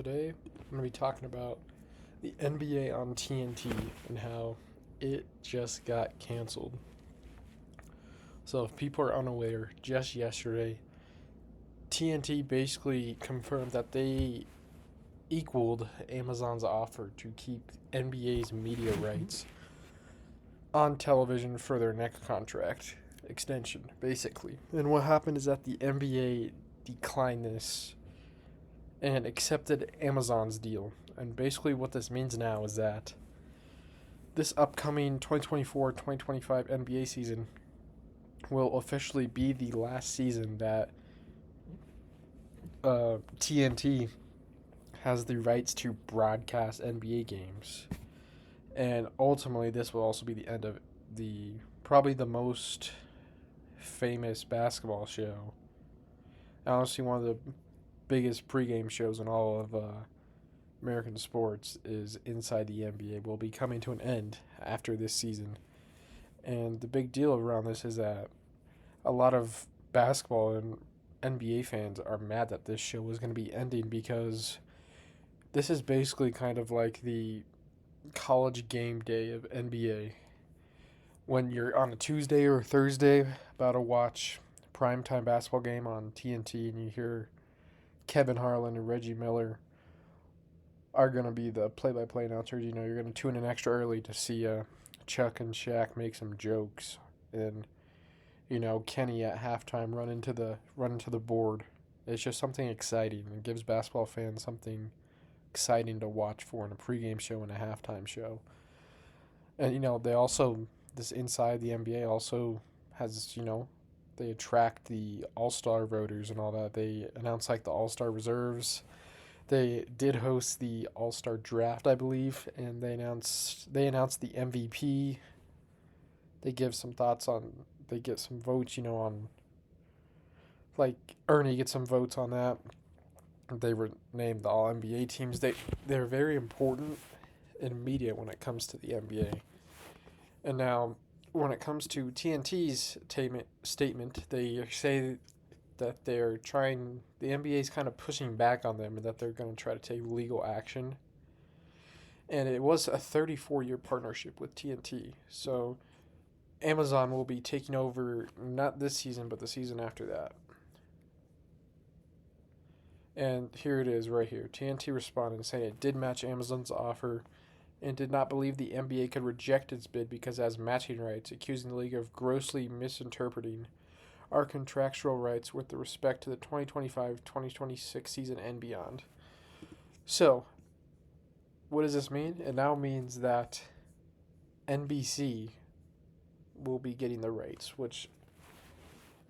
Today, I'm going to be talking about the NBA on TNT and how it just got canceled. So, if people are unaware, just yesterday, TNT basically confirmed that they equaled Amazon's offer to keep NBA's media rights on television for their next contract extension, basically. And what happened is that the NBA declined this and accepted Amazon's deal. And basically, what this means now is that this upcoming 2024-2025 NBA season will officially be the last season that TNT has the rights to broadcast NBA games. And ultimately, this will also be the end of the probably the most famous basketball show. Honestly, one of the biggest pregame shows in all of American sports is Inside the NBA will be coming to an end after this season. And the big deal around this is that a lot of basketball and NBA fans are mad that this show is going to be ending because this is basically kind of like the college game day of NBA. When you're on a Tuesday or Thursday about to watch primetime basketball game on TNT and you hear Kevin Harlan and Reggie Miller are going to be the play-by-play announcers. You know, you're going to tune in extra early to see Chuck and Shaq make some jokes, and Kenny at halftime run into the board. It's just something exciting. It gives basketball fans something exciting to watch for in a pregame show and a halftime show. And they also this Inside the NBA also has they attract the All-Star voters and all that. They announce like the All-Star reserves. They did host the All Star Draft, I believe, and they announced the MVP. They give some thoughts on. They get some votes, on like Ernie gets some votes on that. They were named the All NBA teams. They're very important in media when it comes to the NBA. And now, when it comes to TNT's statement, they say that the NBA is kind of pushing back on them and that they're going to try to take legal action. And it was a 34-year partnership with TNT. So Amazon will be taking over not this season, but the season after that. And here it is right here. TNT responded saying it did match Amazon's offer and did not believe the NBA could reject its bid because it has matching rights, accusing the league of grossly misinterpreting our contractual rights with respect to the 2025-2026 season and beyond. So, what does this mean? It now means that NBC will be getting the rights, which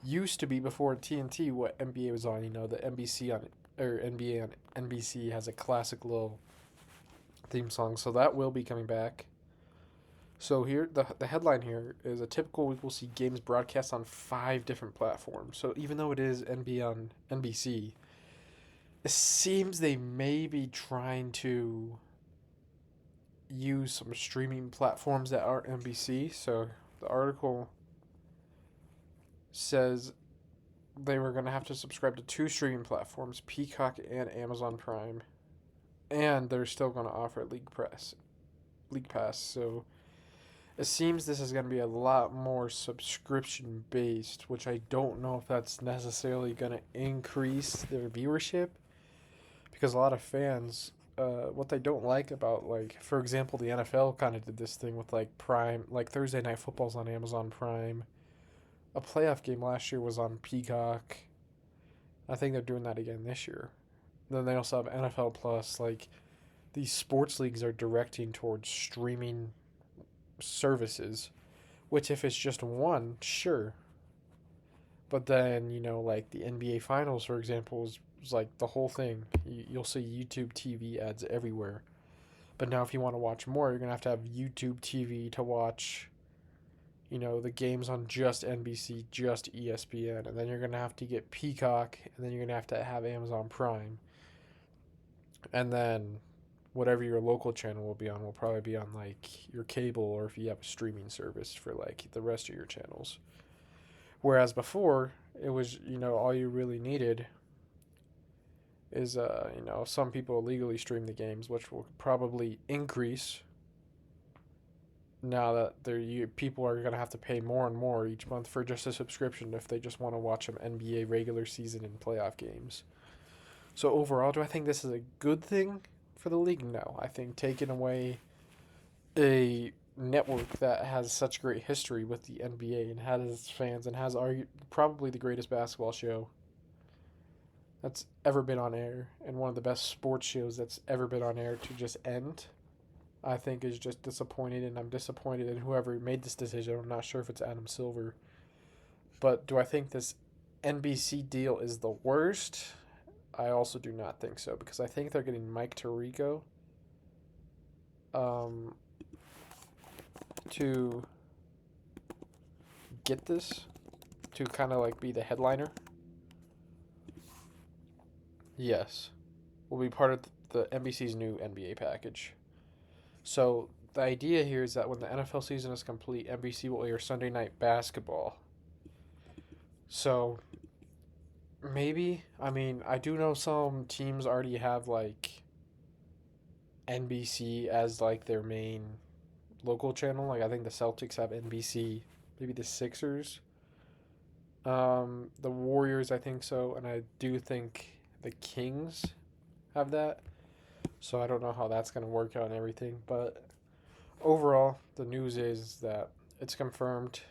used to be before TNT what NBA was on. The NBC on or NBA on NBC has a classic little theme song, so that will be coming back. So here, the headline here is a typical week will see games broadcast on 5 different platforms. So even though it is NBA on NBC, it seems they may be trying to use some streaming platforms that aren't NBC. So the article says they were going to have to subscribe to 2 streaming platforms, Peacock and Amazon Prime, and they're still going to offer League Pass. So it seems this is going to be a lot more subscription based, which I don't know if that's necessarily going to increase their viewership because a lot of fans, what they don't like about, like, for example, the NFL kind of did this thing with like Prime, like Thursday Night Football's on Amazon Prime. A playoff game last year was on Peacock. I think they're doing that again this year. Then they also have NFL Plus. Like, these sports leagues are directing towards streaming services, which if it's just one, sure. But then, like the NBA Finals, for example, is like the whole thing. You'll see YouTube TV ads everywhere. But now, if you want to watch more, you're going to have YouTube TV to watch, the games on just NBC, just ESPN. And then you're going to have to get Peacock, and then you're going to have Amazon Prime. And then whatever your local channel will be on will probably be on like your cable or if you have a streaming service for like the rest of your channels. Whereas before, it was, all you really needed is some people illegally stream the games, which will probably increase now that people are gonna have to pay more and more each month for just a subscription if they just want to watch some NBA regular season and playoff games. So overall, do I think this is a good thing for the league? No, I think taking away a network that has such great history with the NBA and has fans and has probably the greatest basketball show that's ever been on air and one of the best sports shows that's ever been on air to just end, I think is just disappointed, and I'm disappointed in whoever made this decision. I'm not sure if it's Adam Silver. But do I think this NBC deal is the worst? I also do not think so, because I think they're getting Mike Tirico um, to get this, to kind of like be the headliner. Yes, will be part of the NBC's new NBA package. So the idea here is that when the NFL season is complete, NBC will air Sunday Night Basketball. So maybe, I mean, I do know some teams already have like NBC as like their main local channel. Like I think the Celtics have NBC, maybe the Sixers, the Warriors, I think so, and I do think the Kings have that. So I don't know how that's gonna work out and everything, but overall, the news is that it's confirmed.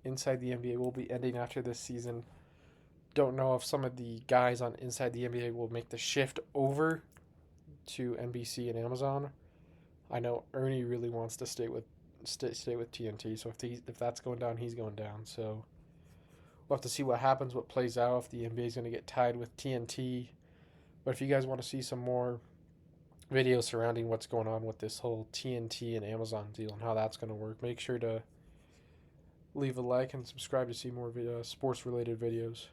Inside the NBA will be ending after this season. Don't know if some of the guys on Inside the NBA will make the shift over to NBC and Amazon. I know Ernie really wants to stay with TNT. So if that's going down, he's going down. So we'll have to see what happens, what plays out. If the NBA is going to get tied with TNT, but if you guys want to see some more videos surrounding what's going on with this whole TNT and Amazon deal and how that's going to work, make sure to leave a like and subscribe to see more sports related videos.